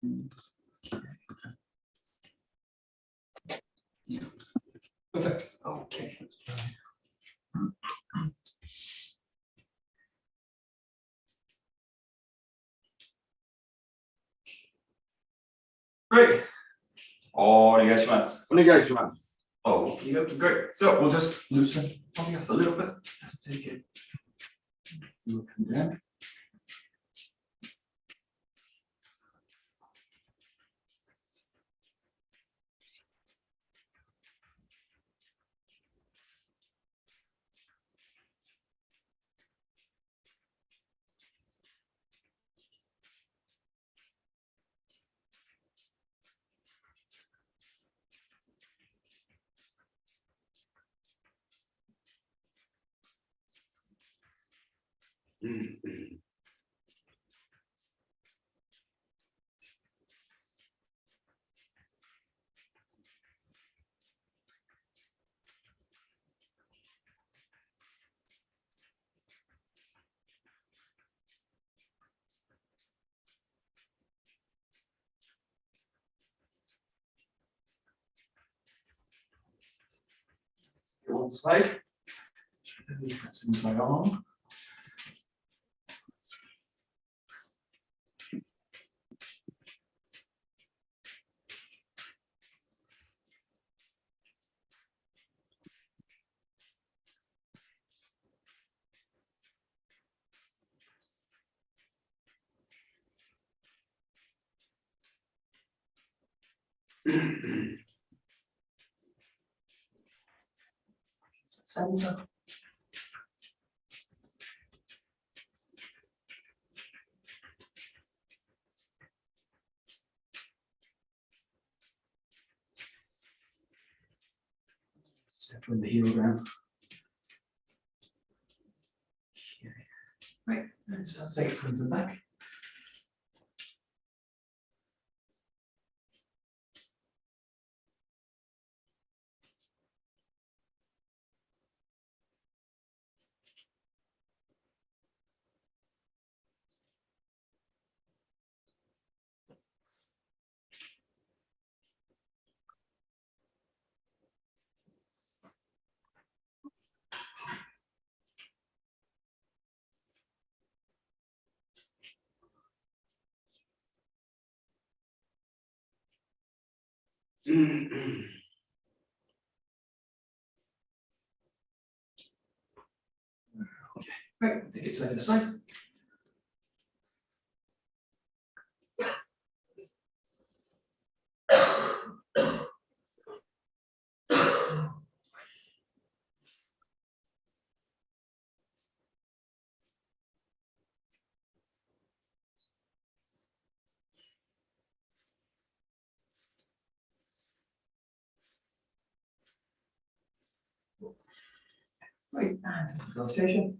Yeah. Perfect. Okay. Great. Onegaishimasu. Okay, okay, great. So we'll just loosen probably up a little bit. Just take it. Look down. One side. At least that's into my arm. Center. Settling the heel down. Okay. Right, let's take it front and back. Okay, right, take it side to side. Right, and rotation.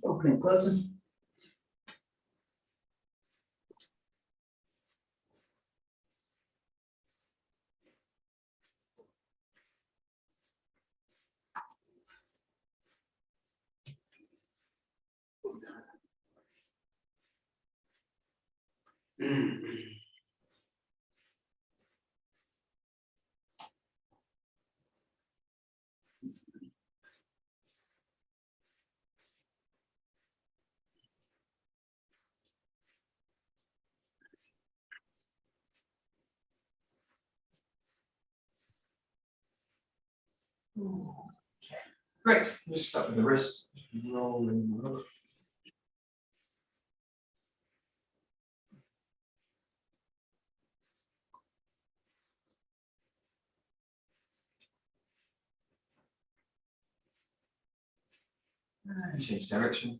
Opening, closing. Okay, great. Just start with the wrist, rolling over. And change direction.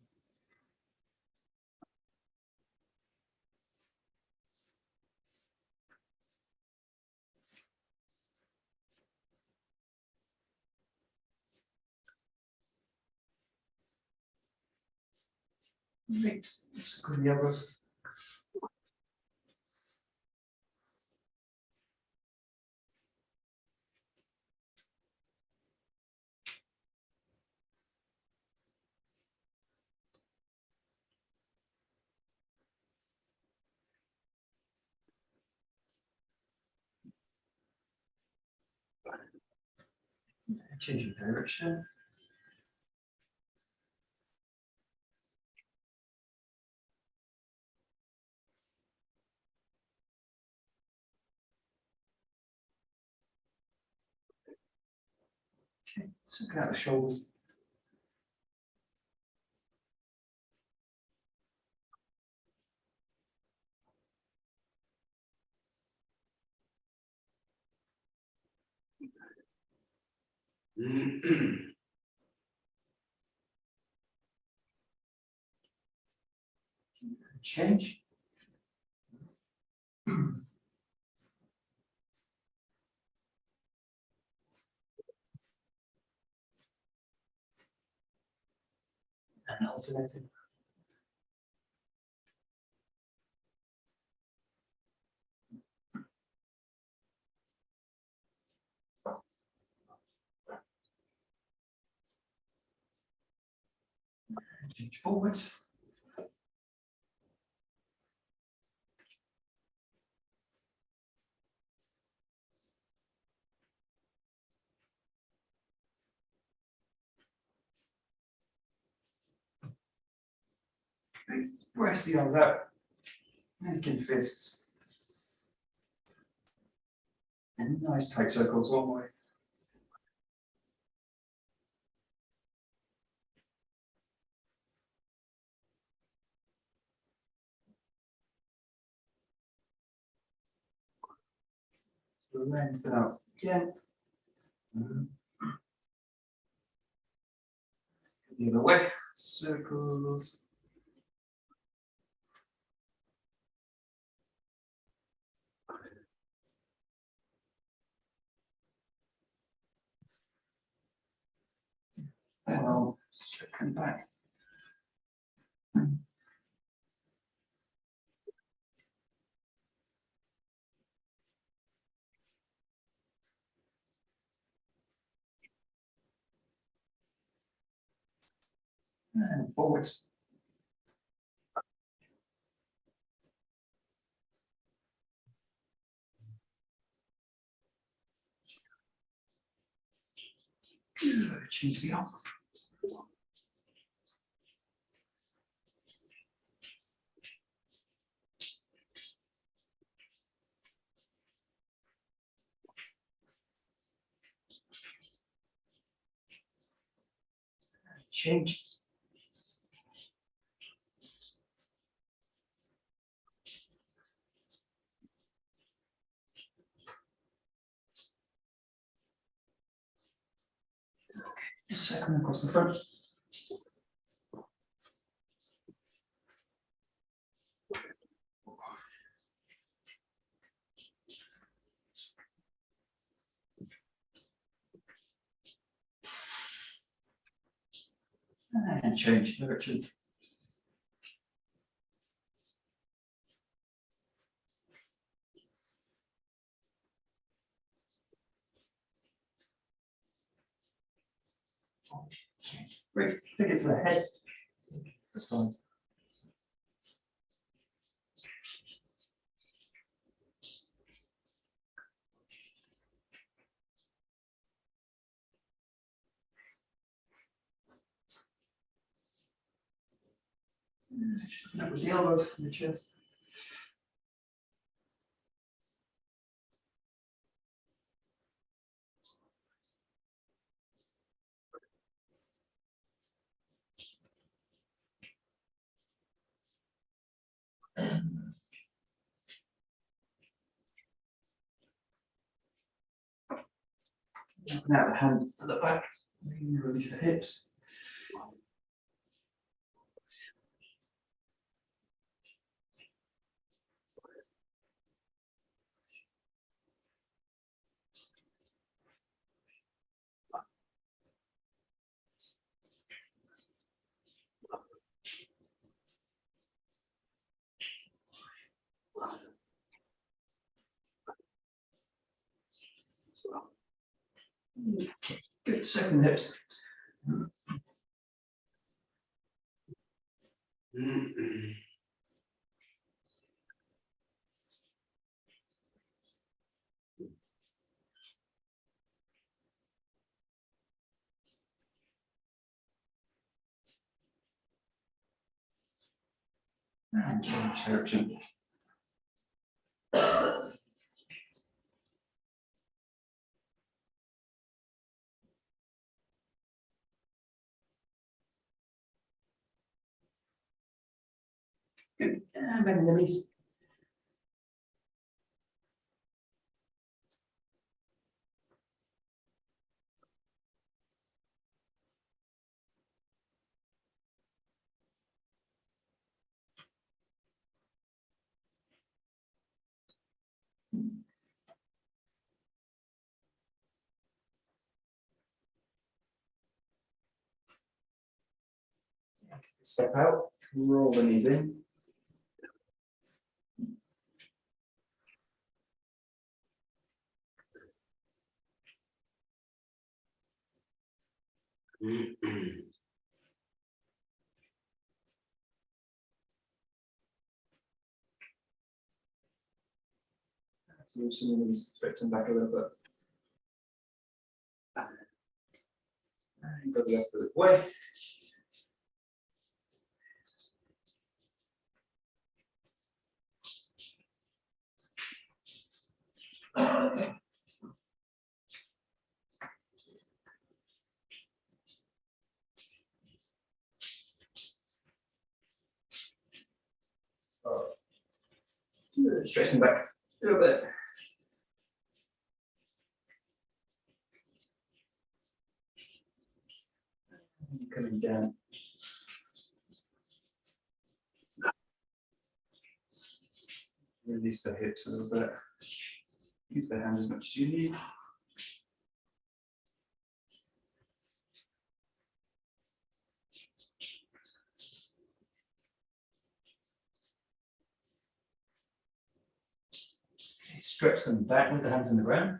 Great. Let's go to the elbows. Change your direction. Okay, so look out the shoulders. Change. And alternating. Change forwards. Press the arms out. Making fists. And nice tight circles one way. Lengthen out again. The other way. Circles. And I'll circle back. And forwards. Good. Change the arm. Change. Just circle across the front. And change direction. Great. Take it to the head. The sides. With the elbows and the chest. Now the hand to the back. Release the hips. Second hips. And change direction. Good. And bend the knees. Step out, roll the knees in. So loosen the knees, stretch them back a little bit. And go the opposite way. Stretch them back a little bit. Coming down. Release the hips a little bit. Use the hands as much as you need. Okay, stretch them back with the hands in the ground.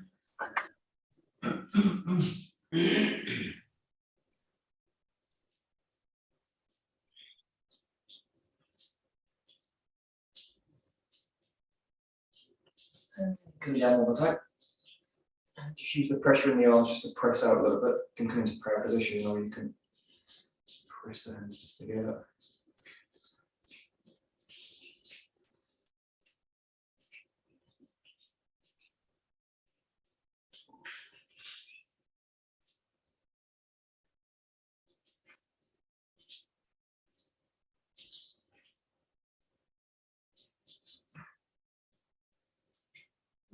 Coming down one more time. And just use the pressure in the arms just to press out a little bit. You can come into prayer position or you can press the hands just together.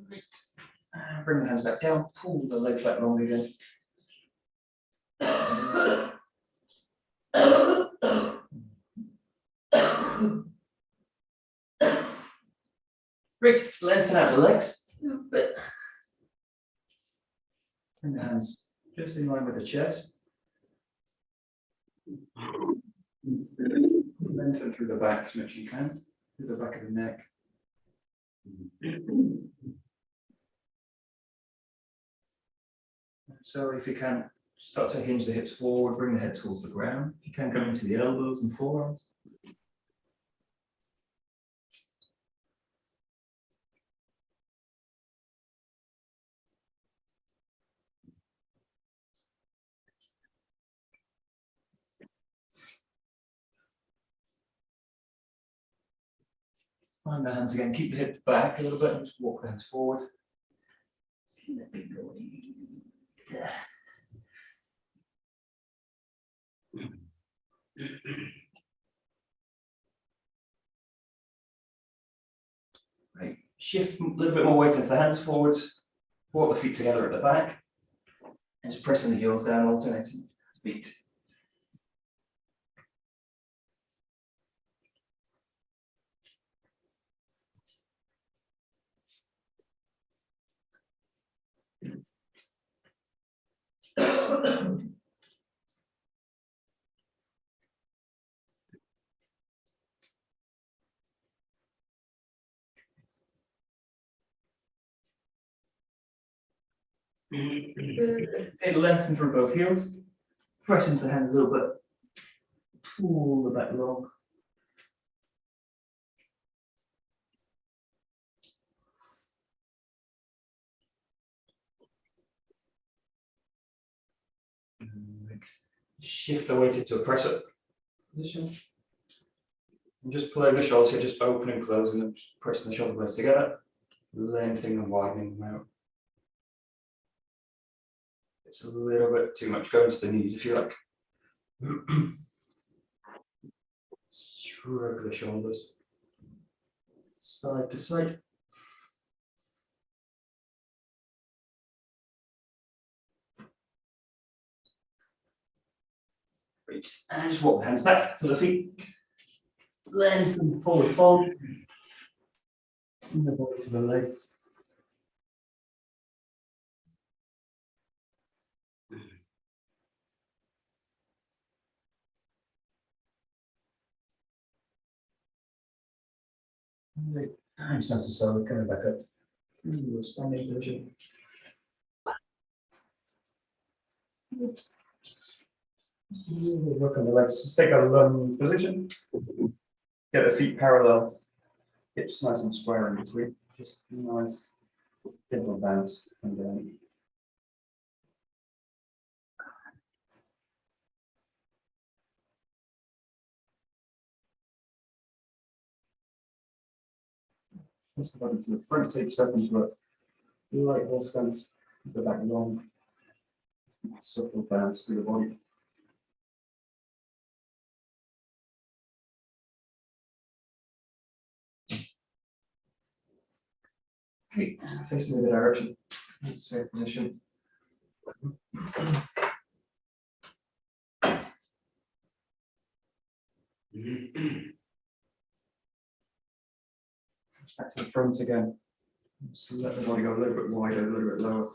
Right. Bring the hands back down, pull the legs back long again. Great, lengthen out the legs a little bit. Bring the hands just in line with the chest. Lengthen through the back as much as you can, through the back of the neck. So if you can, start to hinge the hips forward, bring the head towards the ground. You can go into the elbows and forearms. Find the hands again, keep the hips back a little bit and just walk the hands forward. Let me go. Yeah. Right. Shift a little bit more weight into the hands forwards, walk the feet together at the back, and just pressing the heels down, alternating feet. Okay, lengthen through both heels. Press into the hands a little bit. Pull the back long. Shift the weight into a press up position. And just play the shoulders here, just open and closing them, just pressing the shoulder blades together, lengthening and widening them out. It's a little bit too much going to the knees if you like. Shrug the shoulders, side to side. Great. And just walk the hands back to the feet. Lengthen forward fold. And the body to the legs. Great. And just nice and slowly coming back up. Standing position. Work on the legs. Just take a lunge position. Get the feet parallel. Hips nice and square in between. Just nice gentle bounce and down. Press the body to the front. Take yourself into a light horse stance. Go back long. Subtle bounce through the body. Okay, facing the direction. Same position. Back to the front again. So let the body go a little bit wider, a little bit lower.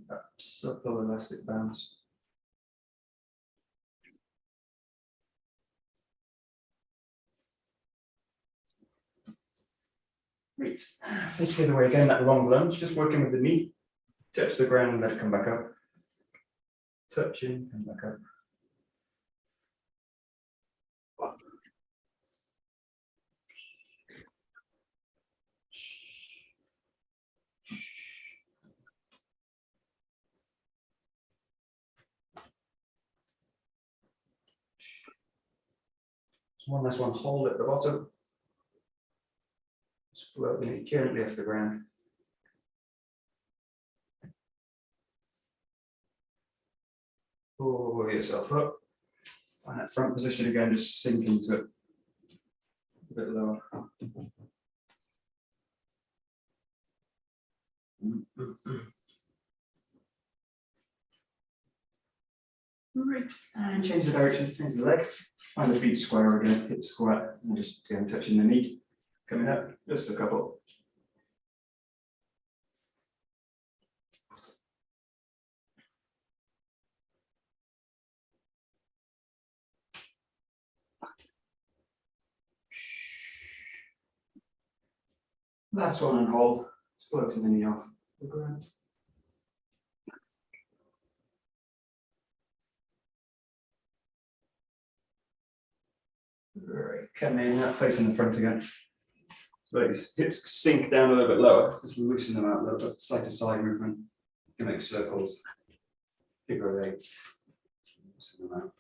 That subtle elastic bounce. Great. Face the other way again, that long lunge, just working with the knee. Touch the ground and let it come back up. Touch in, come back up. So one last one, hold at the bottom. Just floating it gently off the ground. Pull yourself up. And that front position again, just sink into it. A bit lower. Right, and change the direction, change the leg. Find the feet square again, hip square, and just again touching the knee. Coming up, just a couple. Last one and hold, floating the knee off the ground. Right, come in, facing the front again. So hips sink down a little bit lower, just loosen them out a little bit, side to side movement. You can make circles, figure of eights, loosen them out.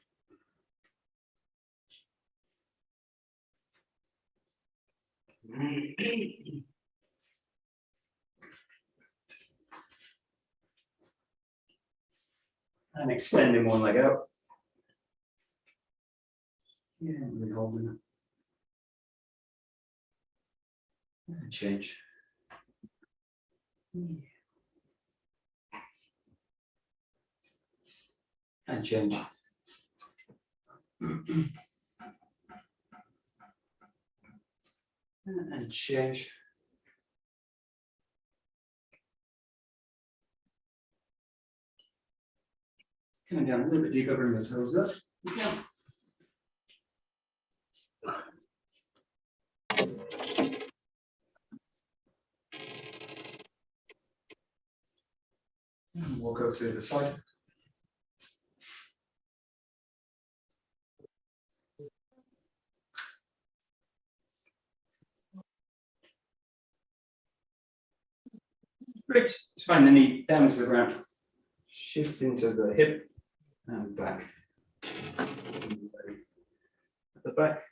And extending one leg out. Yeah, really holding it. And change. And change. And change. Coming down a little bit deeper, bring the toes up. Yeah. And we'll go to the side. Great. Just find the knee down to the ground. Shift into the hip and back. At the back.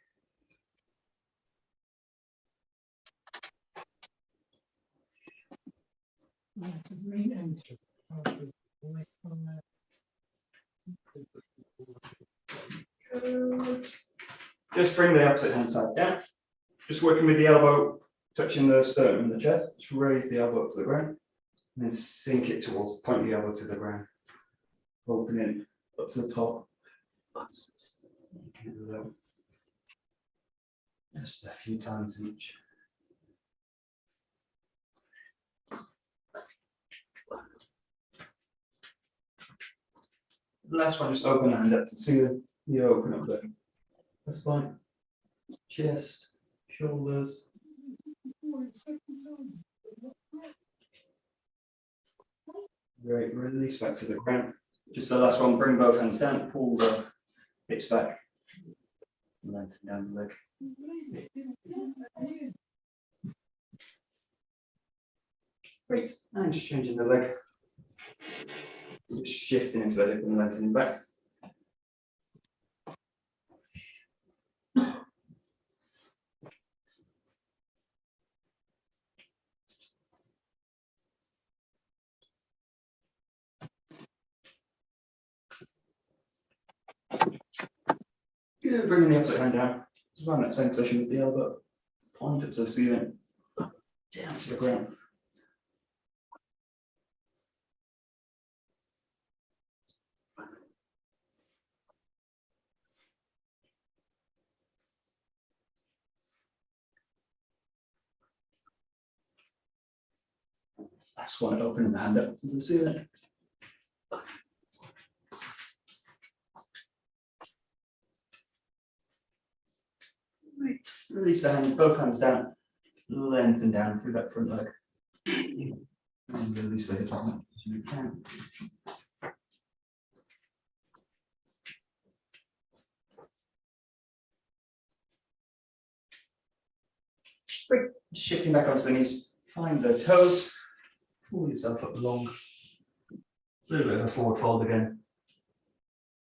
Good. Just bring the opposite hand side down. Just working with the elbow touching the sternum and the chest. Just raise the elbow up to the ground. And then sink it towards, point the elbow to the ground. Open it up to the top. Just a few times each. The last one, just open the hand up to see the open up there. That's fine. Chest, shoulders. Great, release back to the ground. Just the last one, bring both hands down, pull the hips back, lengthen down the leg. Great, and just changing the leg. Just shifting into the hip and lengthening back. Good, bringing the opposite hand down. Just find that same position with the elbow. Point it to the ceiling, down to the ground. Last one, opening the hand up to the ceiling. Right, release the hand, both hands down, lengthen down through that front leg. And release the hip as you can. Great, shifting back onto the knees, find the toes, pull yourself up long. A little bit of a forward fold again.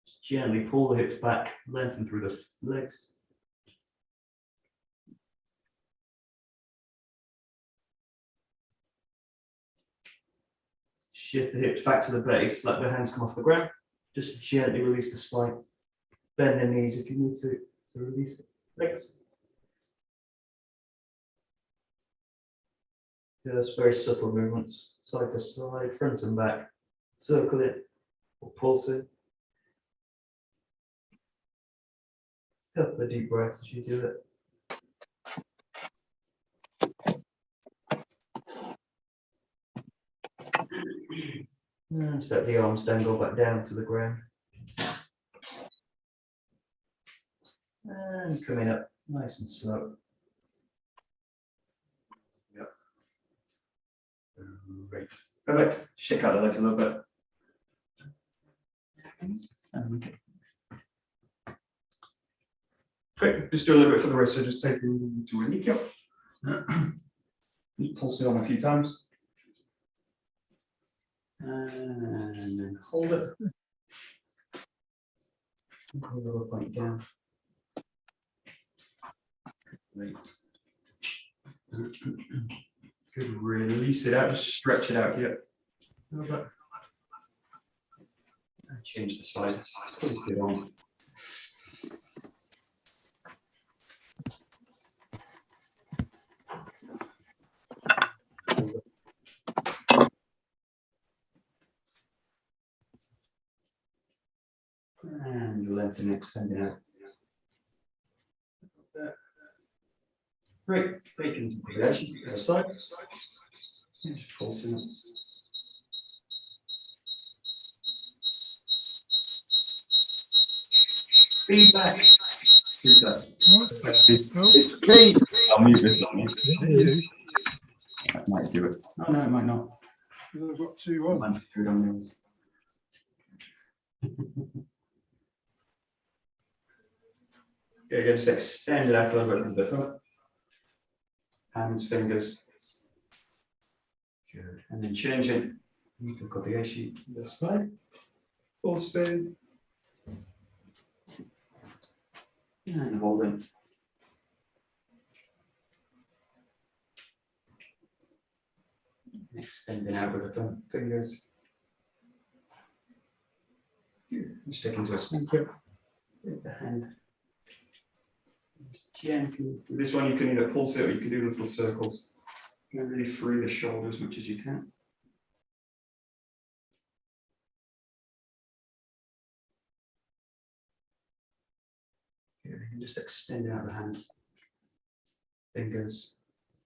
Just gently pull the hips back, lengthen through the legs. Shift the hips back to the base, let the hands come off the ground. Just gently release the spine. Bend the knees if you need to release the legs. Just very supple movements, side to side, front and back. Circle it or pulse it. Couple of deep breaths as you do it. And just let the arms then go back down to the ground. And coming up nice and slow. Yep. Great. Perfect. Shake out the legs a little bit. Great. Just do a little bit for the wrist. So just take it to a knee kick. Just pulse it on a few times. And then hold it. Hold the lower point down. Great. Good. Release it out. Just stretch it out here. A little bit. And change the side. Place it on. And lengthen, extending out. Great. Take into the edge, the other side. And just pulsing up. Feedback. Who's that? It's Keith. I'll mute this on you. That might do it. Oh no, it might not. I've got two on. Mine's good on yours. Okay, again, just extend it out a little bit from the foot. Hands, fingers. Good. And then change it. 𝘠𝘠𝘠𝘦𝘢 this side. Full spin. And hold it. Extending out with the thumb fingers. Good. Just take into a center with the hand. Gently. With this one, you can either pulse it or you can do little circles. You can really free the shoulder as much as you can. Here, you can just extend out the hand. Fingers,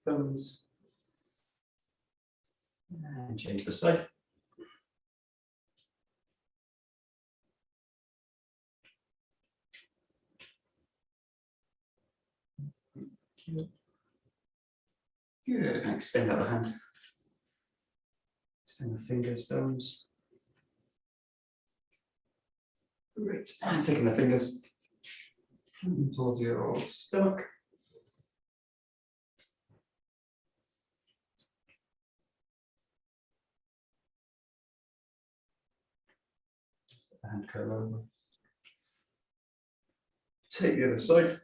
thumbs. And change the side. Good. And extend out the hand. Extend the fingers, thumbs. Great. And taking the fingers towards your stomach. Just let the hand curl over. Take the other side.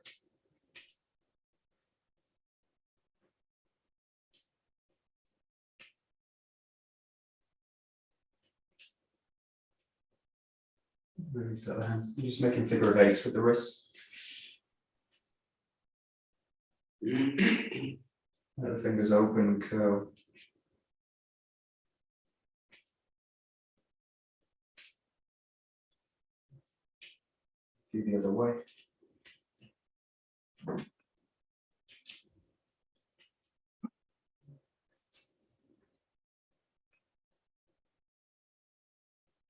Release the hands. You're just making figure of eights with the wrists. Let the fingers open and curl. A few the other way.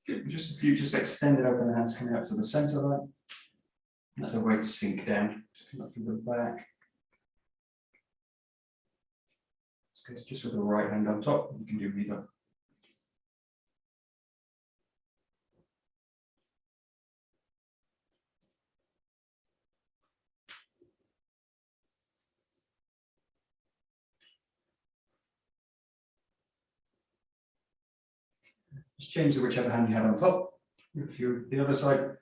Good. Just a few, just extend it open, the hands coming up to the center line. Let the weight sink down. Just come up to the back. Just with the right hand on top, you can do either. Just change to whichever hand you have on top. If you're the other side,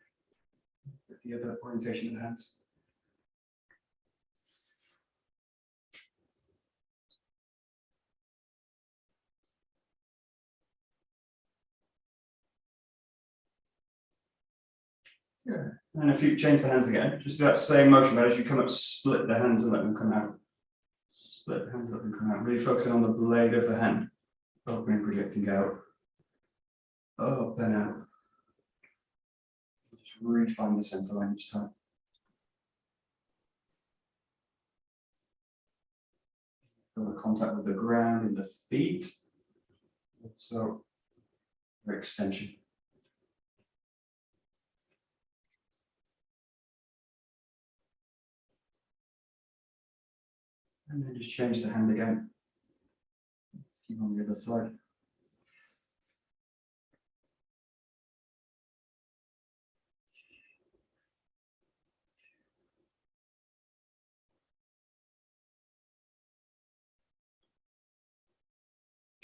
the other orientation of the hands. Yeah. And if you change the hands again, just do that same motion, but as you come up, split the hands and let them come out. Split the hands, let them come out. Really focusing on the blade of the hand, opening, projecting out, up and out. Just really find the center line each time. Feel the contact with the ground in the feet. So, extension. And then just change the hand again. A few on the other side.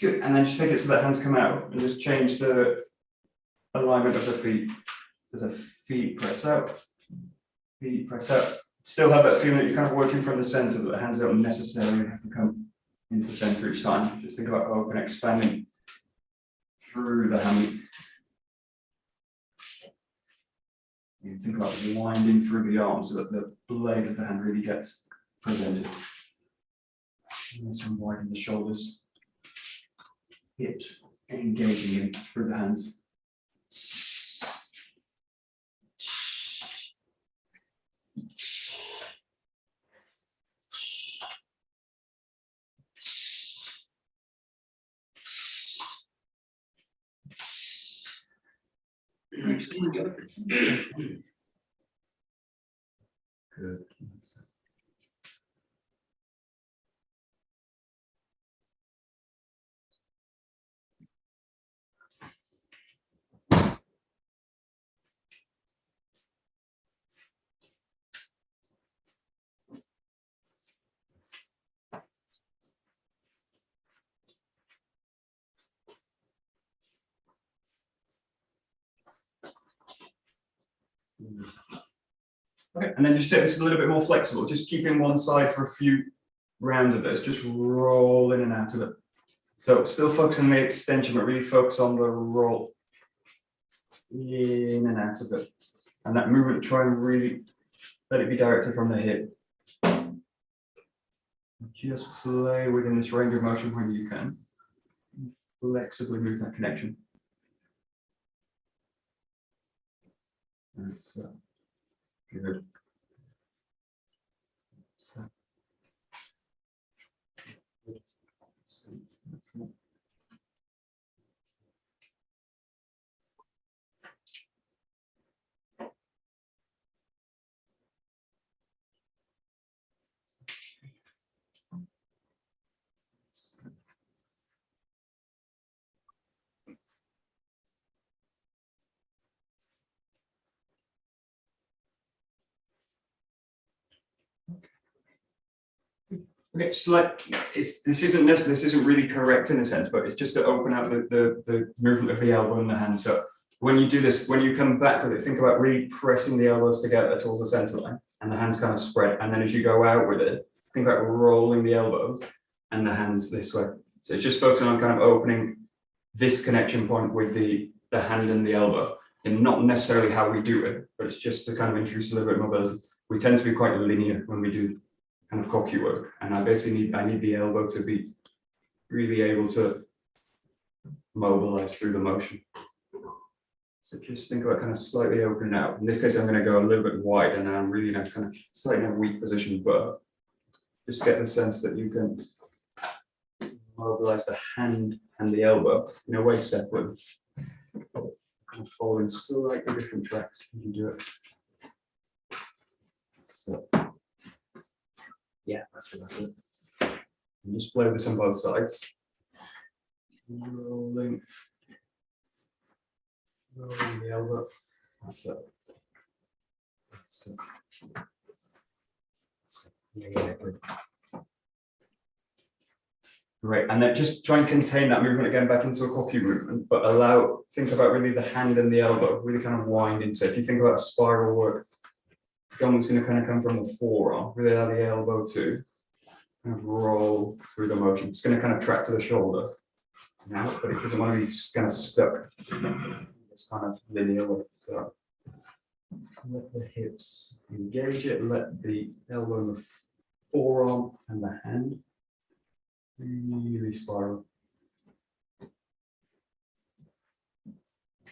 Good, and then just take it so that hands come out and just change the alignment of the feet. So the feet press out, feet press out. Still have that feeling that you're kind of working from the center, but the hands don't necessarily have to come into the center each time. Just think about open, expanding through the hand. You think about winding through the arm so that the blade of the hand really gets presented. And then widen the shoulders. Hips engaging in through the hands. Good. Okay, and then just take this a little bit more flexible, just keeping one side for a few rounds of this, just roll in and out of it. So still focus on the extension, but really focus on the roll in and out of it. And that movement, try and really let it be directed from the hip. Just play within this range of motion when you can. Flexibly move that connection. That's good. That's it. Okay, so like this isn't really correct in a sense, but it's just to open up the movement of the elbow and the hand. So when you do this, when you come back with it, think about really pressing the elbows together towards the center line, and the hands kind of spread. And then as you go out with it, think about rolling the elbows and the hands this way. So it's just focusing on kind of opening this connection point with the hand and the elbow, and not necessarily how we do it, but it's just to kind of introduce a little bit of mobility. We tend to be quite linear when we do kind of koku work, and I basically need the elbow to be really able to mobilize through the motion. So just think about kind of slightly opening out. In this case, I'm going to go a little bit wide, and I'm really in a kind of slightly in a weak position, but just get the sense that you can mobilize the hand and the elbow in a way separate, kind of following slightly different tracks. You can do it. So. Yeah, that's it. And just play with this on both sides. Rolling the elbow. That's it. Yeah, good. Great, and then just try and contain that movement again back into a koku movement, but think about really the hand and the elbow, really kind of wind into. If you think about spiral work, Gun's going to kind of come from the forearm, really allow the elbow to kind of roll through the motion. It's going to kind of track to the shoulder now, but it doesn't want to be kind of stuck. It's kind of linear work. So let the hips engage it, let the elbow and the forearm and the hand really spiral.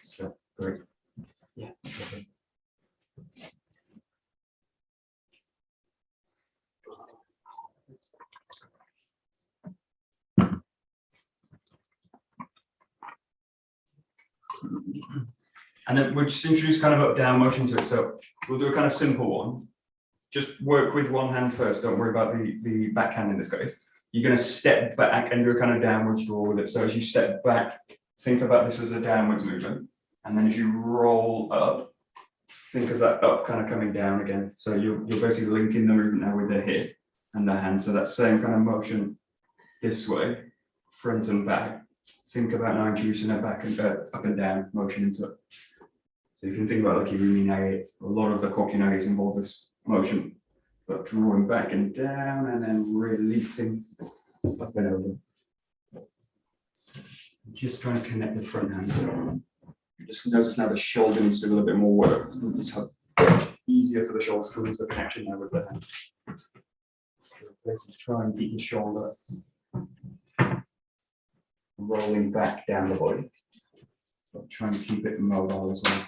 So great. Yeah. Okay. And then we'll just introduce kind of up-down motion to it. So we'll do a kind of simple one. Just work with one hand first. Don't worry about the backhand in this case. You're going to step back and do a kind of downwards draw with it. So as you step back, think about this as a downwards movement. And then as you roll up, think of that up kind of coming down again. So you're basically linking the movement now with the hip and the hand. So that same kind of motion this way, front and back. Think about now introducing a back and up and down motion into it. So you can think about like 𝘰𝘰𝘦𝘴. A lot of the koku-nage involve this motion, but drawing back and down and then releasing up and over. So just trying to connect the front hand. Just notice now the shoulder needs to do a little bit more work. It's much easier for the shoulders to lose the connection now with the hand. So basically try and keep the shoulder rolling back down the body, but try and keep it mobile as well.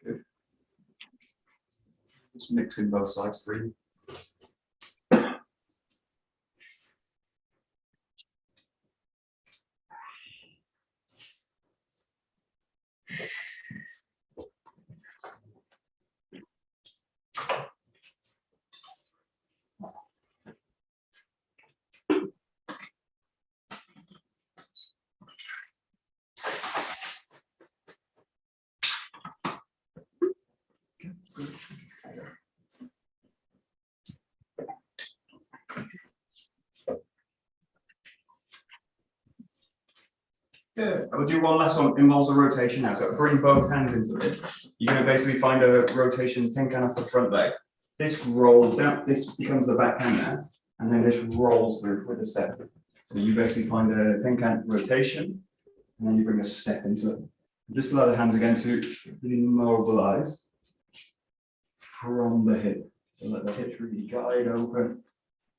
Good. Just mixing both sides for you. Good. I will do one last one. Involves a rotation now. So bring both hands into it. You're going to basically find a rotation tenkan off the front leg. This rolls down. This becomes the back hand now, and then this rolls through with a step. So you basically find a tenkan rotation, and then you bring a step into it. Just allow the hands again to really mobilize from the hip. So let the hips really guide open.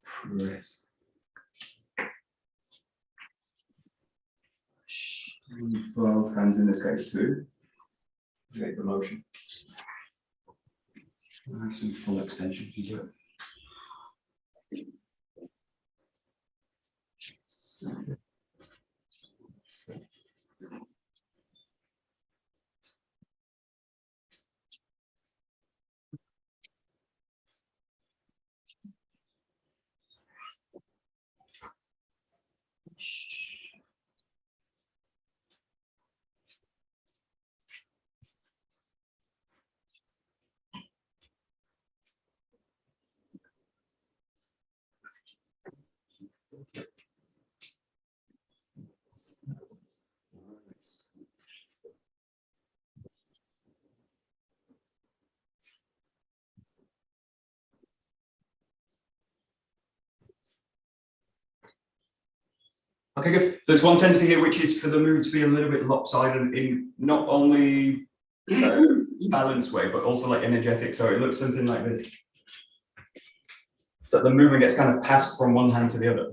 Press. Both hands in this case too. Create the motion. Nice and full extension if you do it. Okay, good. There's one tendency here, which is for the move to be a little bit lopsided in not only balanced way, but also like energetic. So it looks something like this. So the movement gets kind of passed from one hand to the other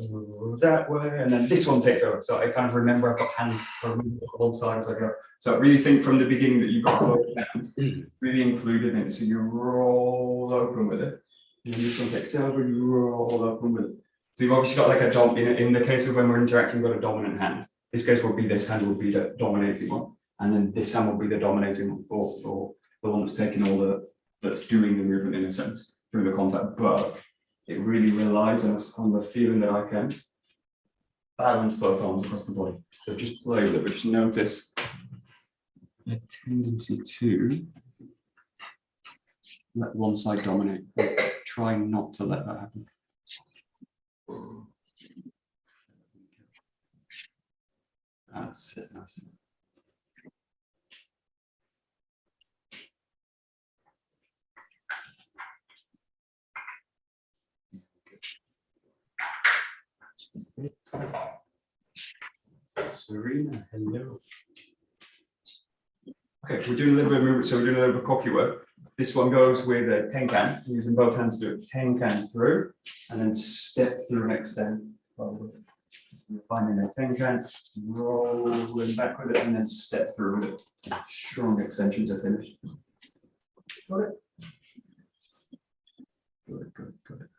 that way, and then this one takes over. So I kind of remember I've got hands from one side as I go. So I really think from the beginning that you've got both hands really included in it. So you roll open with it, and then this one takes over, you roll open with it. So you've obviously got like a dom in the case of when we're interacting, we've got a dominant hand. This case will be this hand will be the dominating one, and then this hand will be the dominating one, or the one that's taking all the that's doing the movement in a sense through the contact. But it really relies on the feeling that I can balance both arms across the body. So just play with it, but just notice a tendency to let one side dominate. Try not to let that happen. That's it. That's it. Serena, hello. Okay, we're doing a little bit of movement, so we're doing a little bit of koku work. This one goes with a tenkan, using both hands to do it. Tenkan through, and then step through and extend. Finding a tenkan, rolling back with it, and then step through with it. Strong extension to finish. Got it? Good, good, good.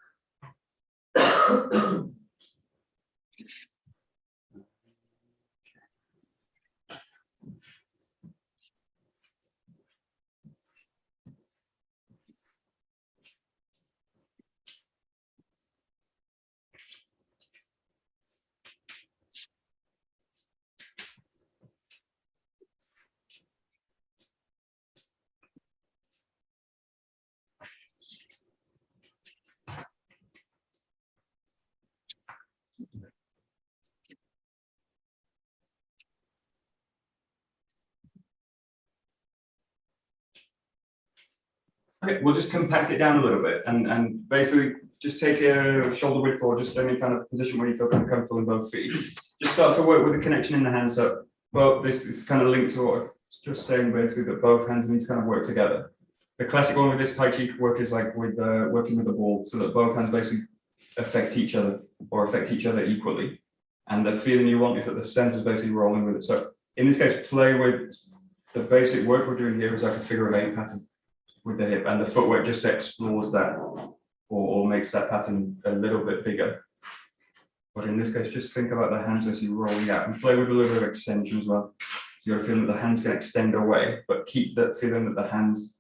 Okay, we'll just compact it down a little bit and basically just take a shoulder width or just any kind of position where you feel kind of comfortable in both feet. Just start to work with the connection in the hands. So, well, this is kind of linked to what I was just saying, basically, that both hands need to kind of work together. The classic one with this Tai Chi work is like with working with the ball, so that both hands basically affect each other or affect each other equally. And the feeling you want is that the sense is basically rolling with it. So in this case, play with the basic work we're doing here is like a figure of 8 pattern with the hip, and the footwork just explores that or makes that pattern a little bit bigger. But in this case, just think about the hands as you roll out and play with a little bit of extension as well. So you're feeling that the hands can extend away, but keep that feeling that the hands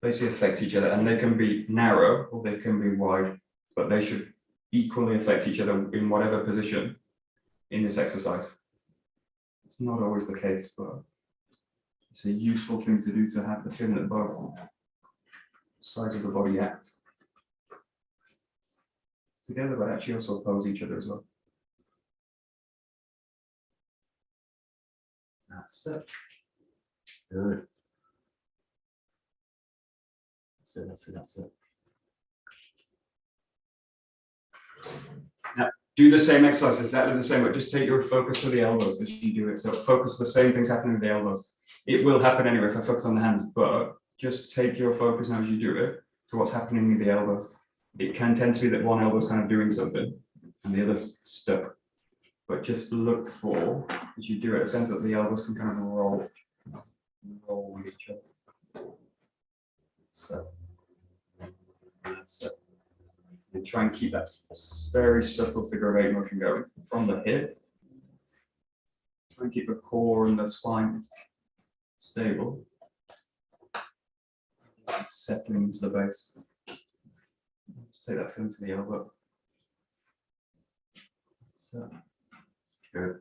basically affect each other, and they can be narrow or they can be wide, but they should equally affect each other in whatever position in this exercise. It's not always the case, but it's a useful thing to do to have the feeling that both sides of the body act together, but actually also oppose each other as well. That's it. Good. That's it, that's it, that's it. Now, do the same exercise, exactly the same, but just take your focus to the elbows as you do it. So focus the same things happening with the elbows. It will happen anyway if I focus on the hands, but just take your focus now as you do it to what's happening with the elbows. It can tend to be that one elbow is kind of doing something and the other's stuck. But just look for, as you do it, a sense that the elbows can kind of roll with each other. So, and try and keep that very subtle figure of 8 motion going from the hip. Try and keep the core and the spine stable. Settling into the base. Just take that feeling to the elbow. So, good.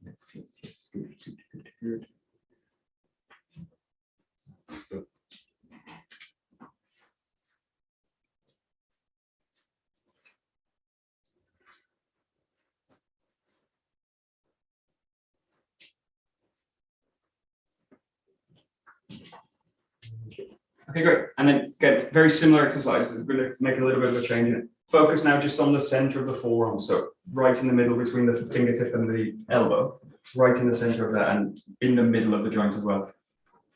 Yes, good. So, okay, great. And then again, very similar exercises. We're going to make a little bit of a change in it. Focus now just on the center of the forearm. So right in the middle between the fingertip and the elbow, right in the center of that and in the middle of the joint as well.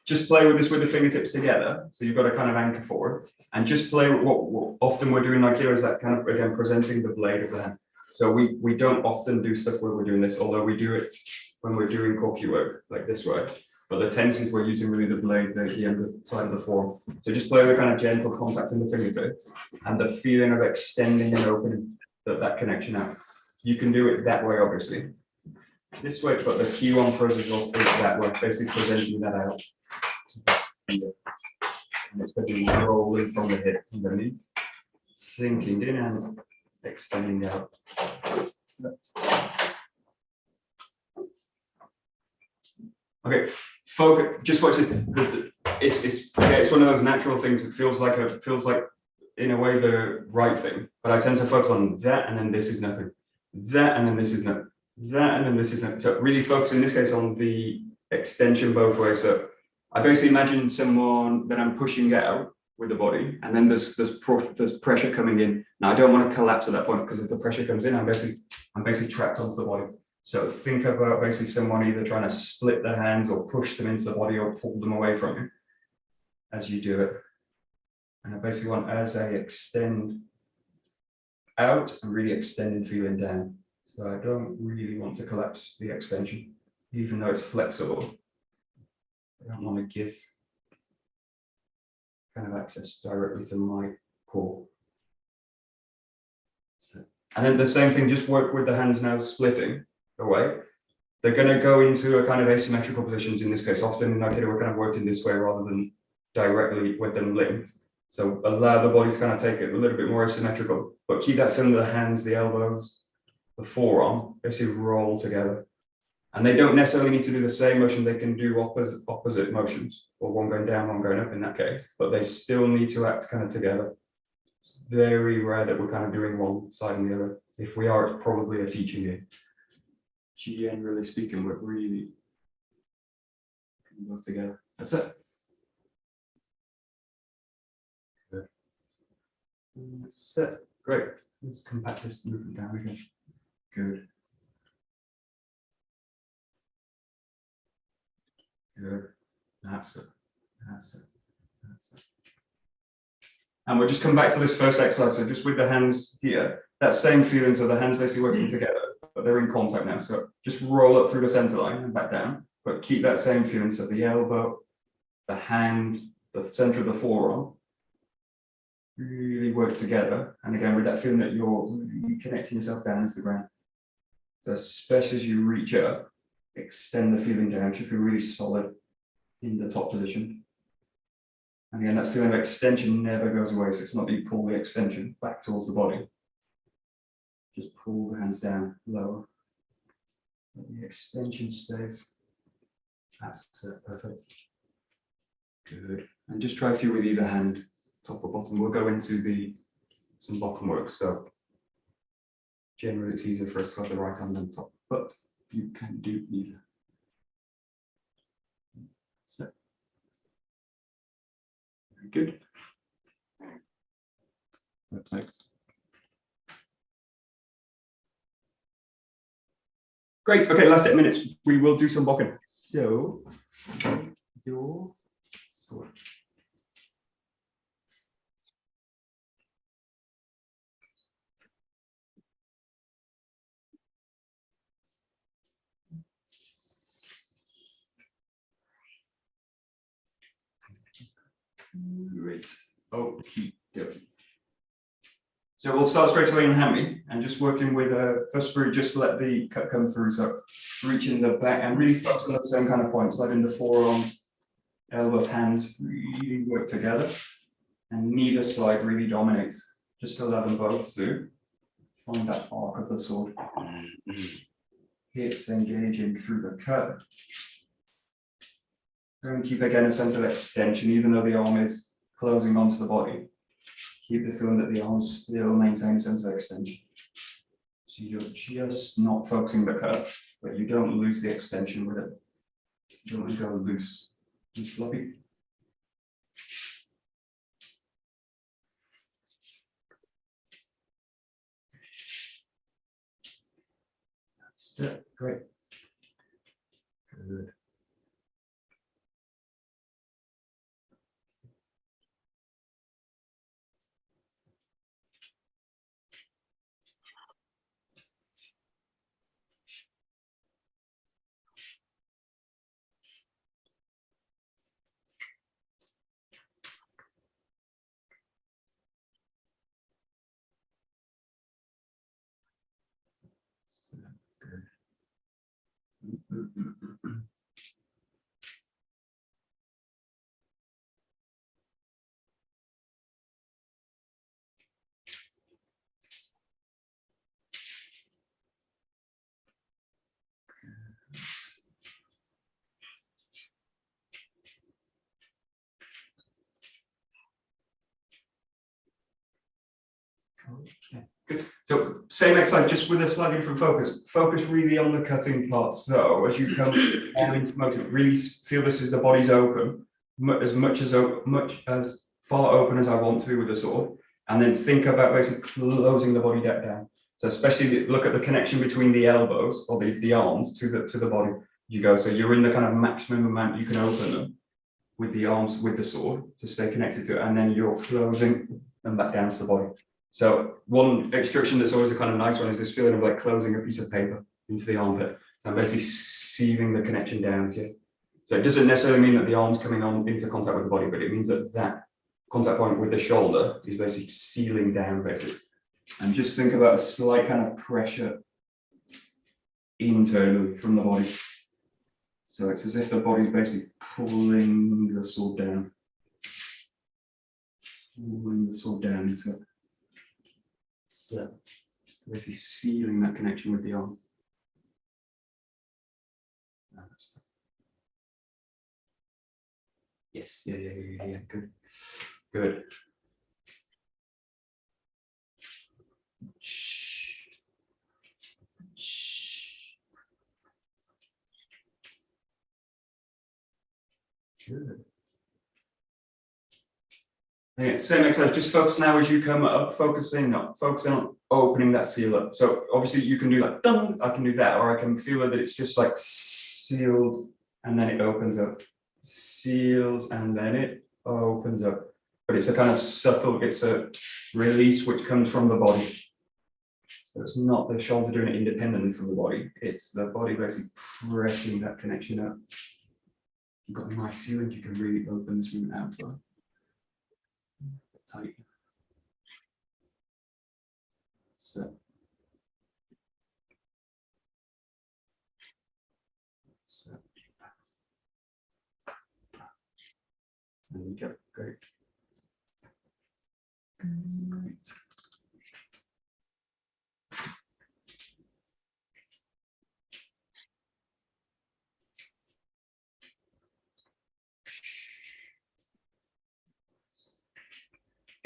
Just play with this with the fingertips together. So you've got a kind of anchor for it. And just play with what often we're doing like here is that kind of, again, presenting the blade of the hand. So we don't often do stuff where we're doing this, although we do it when we're doing koku work, like this way. But the tendency is we're using really the blade, the underside of the forearm. So just play with a kind of gentle contact in the fingertips and the feeling of extending and opening that connection out. You can do it that way, obviously. This way, but the key one for us is also that way, basically presenting that out. And it's going to be rolling from the hip underneath, sinking in and extending out. Okay, focus. Just watch this. It's one of those natural things. It feels like in a way the right thing, but I tend to focus on that, and then this is nothing. That, and then this is nothing. That, and then this is nothing. So really focus in this case on the extension both ways. So I basically imagine someone that I'm pushing out with the body, and then there's pressure coming in. Now I don't want to collapse at that point because if the pressure comes in, I'm basically trapped onto the body. So think about basically someone either trying to split their hands or push them into the body or pull them away from you as you do it. And I basically want as I extend out, I'm really extending, feeling down. So I don't really want to collapse the extension, even though it's flexible. I don't want to give kind of access directly to my core. So, and then the same thing, just work with the hands now splitting away. They're going to go into a kind of asymmetrical positions in this case. Often in Aikido, we're kind of working this way rather than directly with them linked. So allow the body to kind of take it a little bit more asymmetrical, but keep that feeling of the hands, the elbows, the forearm, basically roll together. And they don't necessarily need to do the same motion. They can do opposite motions, or one going down, one going up in that case, but they still need to act kind of together. It's very rare that we're kind of doing one side and the other. If we are, it's probably a teaching game. Generally speaking, we're really go together. That's it. Good. That's it. Great. Let's compact this movement down again. Good. Good. That's it. That's it. That's it. And we'll just come back to this first exercise. So just with the hands here, that same feeling. So the hands basically working together, but they're in contact now. So just roll up through the center line and back down, but keep that same feeling. So the elbow, the hand, the center of the forearm really work together. And again, with that feeling that you're really connecting yourself down into the ground. So especially as you reach up, extend the feeling down. You feel really solid in the top position. And again, that feeling of extension never goes away. So it's not that you pull the extension back towards the body. Just pull the hands down lower. Let the extension stays. That's it, perfect. Good. And just try a few with either hand, top or bottom. We'll go into some bottom work. So generally it's easier for us to have the right hand on top, but you can do either. So, very good. Perfect. Great. Okay, last 8 minutes. We will do some bokken. So, your sword. Great. Okie dokie. So we'll start straight away in hammy and just working with a first sprue just to let the cut come through. So reaching the back and really focus on the same kind of points, letting the forearms, elbows, hands really work together, and neither side really dominates. Just allow them both to find that arc of the sword. Hips engaging through the cut. And keep again a sense of extension, even though the arm is closing onto the body. Keep the feeling that the arms still maintain a sense of extension. So you're just not focusing the cut, but you don't lose the extension with it. You don't want to go loose and floppy. That's it. Great. Good. Okay, good. So same exercise, just with a slightly different focus. Focus really on the cutting part. So as you come into motion, really feel this is the body's open, as much as far open as I want to with the sword, and then think about basically closing the body down. So especially look at the connection between the elbows or the arms to the body. You go, so you're in the kind of maximum amount you can open them with the arms with the sword to stay connected to it, and then you're closing them back down to the body. So one instruction that's always a kind of nice one is this feeling of like closing a piece of paper into the armpit. So I'm basically sealing the connection down here. So it doesn't necessarily mean that the arm's coming on into contact with the body, but it means that that contact point with the shoulder is basically sealing down basically. And just think about a slight kind of pressure internally from the body. So it's as if the body's basically pulling the sword down. Pulling the sword down into it. So basically sealing that connection with the arm. Yes, yeah, good. Good. Good. Okay, same exercise, just focus now as you come up, focusing on opening that seal up. So obviously you can do like, dun, I can do that, or I can feel that it's just like sealed and then it opens up. Seals and then it opens up. But it's a kind of subtle, it's a release which comes from the body. So it's not the shoulder doing it independently from the body, it's the body basically pressing that connection up. You've got a nice sealant, you can really open this room out. Tight. So. There we go. Great. Great.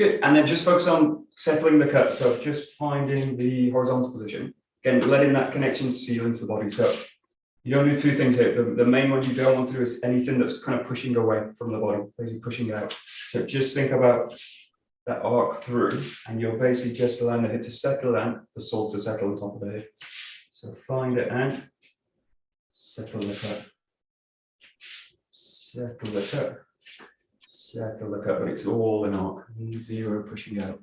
Good, and then just focus on settling the cut. So just finding the horizontal position. Again, letting that connection seal into the body. So you don't do two things here. The main one you don't want to do is anything that's kind of pushing away from the body, basically pushing it out. So just think about that arc through, and you're basically just allowing the hip to settle and the sword to settle on top of the hip. So find it and settle the cut. Settle the cut. Settle the cut, but it's all an arc. Zero pushing out.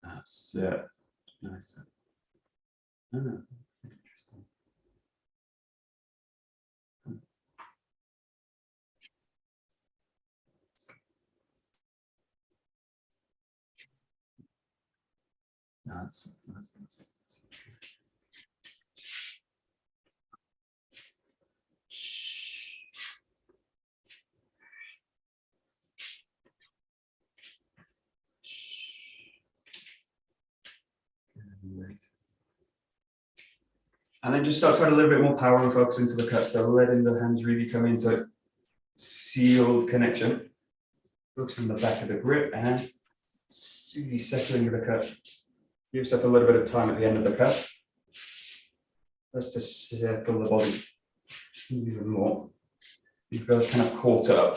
That's it. Nice. Oh, that's interesting. That's and then just start to add a little bit more power and focus into the cut. So letting the hands really come into sealed connection. Focus on the back of the grip and really settling the cut. Give yourself a little bit of time at the end of the cut. Just to settle the body even more. You've got kind of caught up.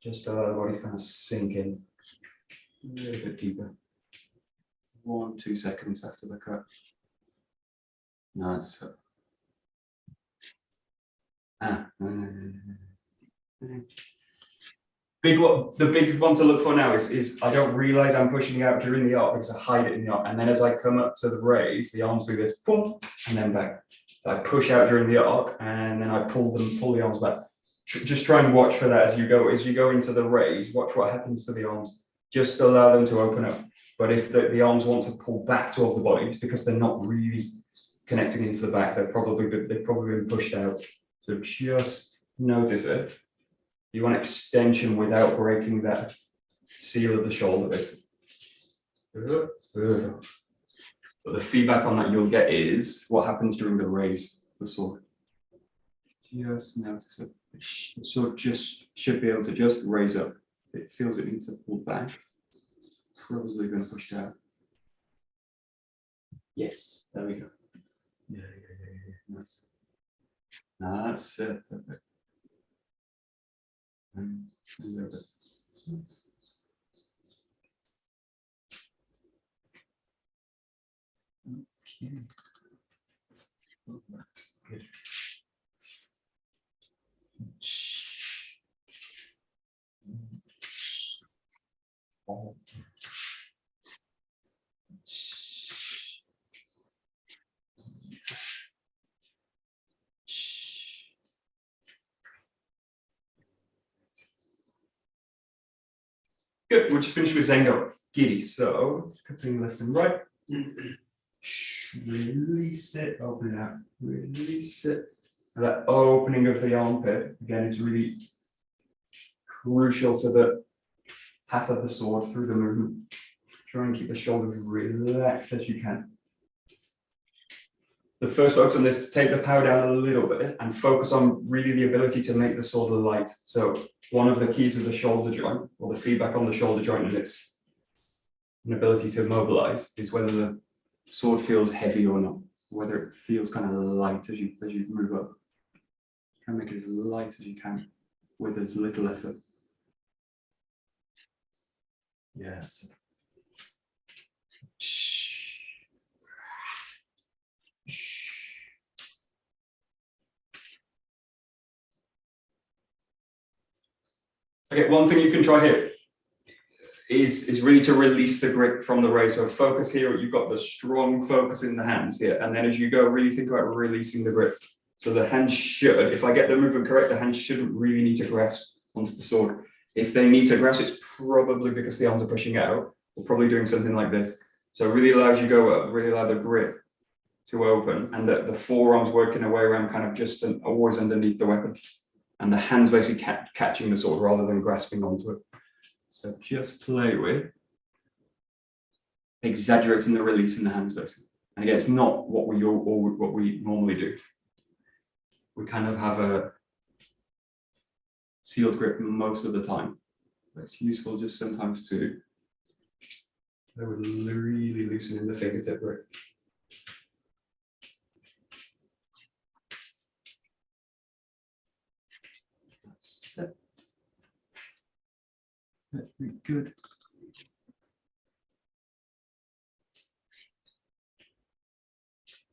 Just allow the body to kind of sink in a little bit deeper. 1-2 seconds after the cut. Nice. The big one to look for now is I don't realize I'm pushing out during the arc because I hide it in the arc, and then as I come up to the raise, the arms do this, boom, and then back. So I push out during the arc, and then I pull the arms back. Just try and watch for that as you go into the raise. Watch what happens to the arms. Just allow them to open up. But if the arms want to pull back towards the body, it's because they're not really connecting into the back. They've probably been pushed out. So just notice it. You want extension without breaking that seal of the shoulder, basically. But the feedback on that you'll get is what happens during the raise of the sword. Just notice it. The sword just should be able to just raise up. If it feels it needs to pull back, probably going to push it out. Yes, there we go. Yeah. Nice. That's it. Perfect. And a little bit. Okay. All right. Good. Oh. Good, we'll just finish with Zengo. Giddy. So, cutting left and right. Release it, open it out. Release it. And that opening of the armpit, again, is really crucial to the path of the sword through the movement. Try and keep the shoulders relaxed as you can. The first focus on this, take the power down a little bit and focus on really the ability to make the sword light. So one of the keys of the shoulder joint, or the feedback on the shoulder joint and its ability to mobilize, is whether the sword feels heavy or not, whether it feels kind of light as you move up. Try and make it as light as you can with as little effort. Yeah, that's it. Okay, one thing you can try here is really to release the grip from the raise. So focus here, you've got the strong focus in the hands here. And then as you go, really think about releasing the grip. So the hands should, if I get the movement correct, the hands shouldn't really need to grasp onto the sword. If they need to grasp, it's probably because the arms are pushing out, or probably doing something like this. So it really allows you to go up, really allow the grip to open, and the forearms working their way around kind of just always underneath the weapon. And the hands basically catching the sword rather than grasping onto it. So just play with exaggerating the release in the hands, basically. And again, it's not what we normally do. We kind of have a sealed grip most of the time. It's useful just sometimes to really loosen in the fingertip grip. That's it. Very good.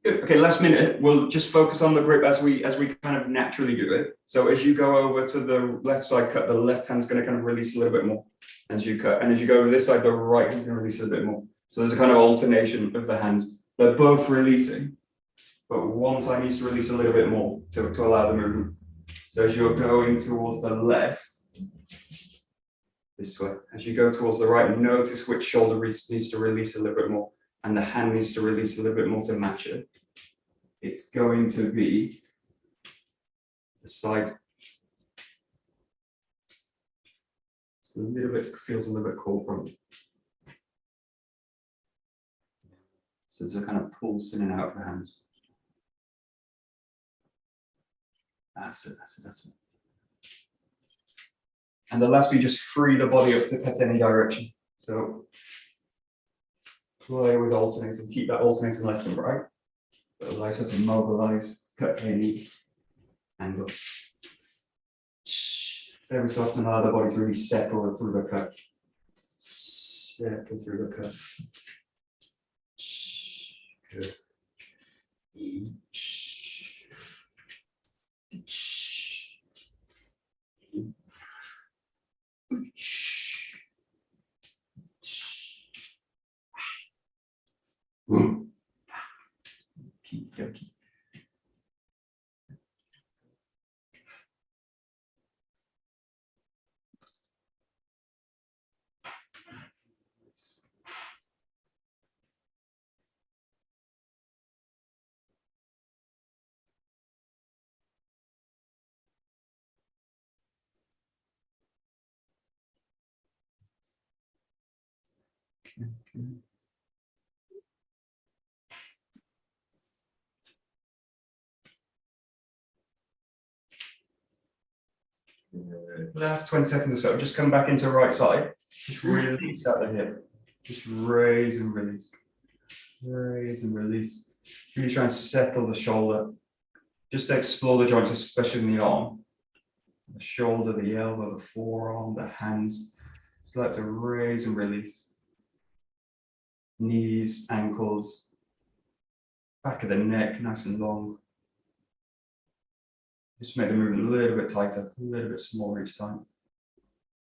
Good. Okay, last minute, we'll just focus on the grip as we kind of naturally do it. So as you go over to the left side cut, the left hand's going to kind of release a little bit more as you cut. And as you go to this side, the right hand's going to release a bit more. So there's a kind of alternation of the hands. They're both releasing, but one side needs to release a little bit more to allow the movement. So as you're going towards the left, this way, as you go towards the right, notice which shoulder needs to release a little bit more. And the hand needs to release a little bit more to match it. It's going to be the side. It's a little bit, feels a little bit cold probably. So it's a kind of pulse in and out of the hands. That's it, that's it, that's it. And the last, we just free the body up to cut any direction. So play with alternating, keep that alternating left and right. That allows you to mobilize, cut any angle. Very soft and allow the body to really settle through the cut. Settle through the cut. Good. Okie. Okay. Last 20 seconds or so, just come back into right side. Just release out the hip. Just raise and release. Raise and release. Really try and settle the shoulder. Just explore the joints, especially in the arm. The shoulder, the elbow, the forearm, the hands. Just like to raise and release. Knees, ankles, back of the neck, nice and long. Just make the movement a little bit tighter, a little bit smaller each time,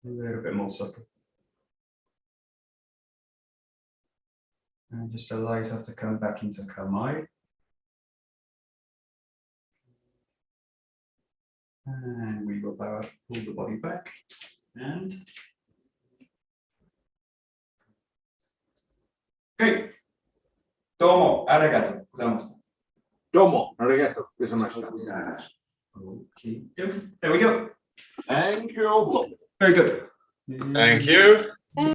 a little bit more supple. And just allow yourself to come back into Kamai. And we will bow up, pull the body back, and okay. Domo arigato gozaimasu. Domo, arigato gozaimasu. Okay, there we go. Thank you. Very good. Thank you.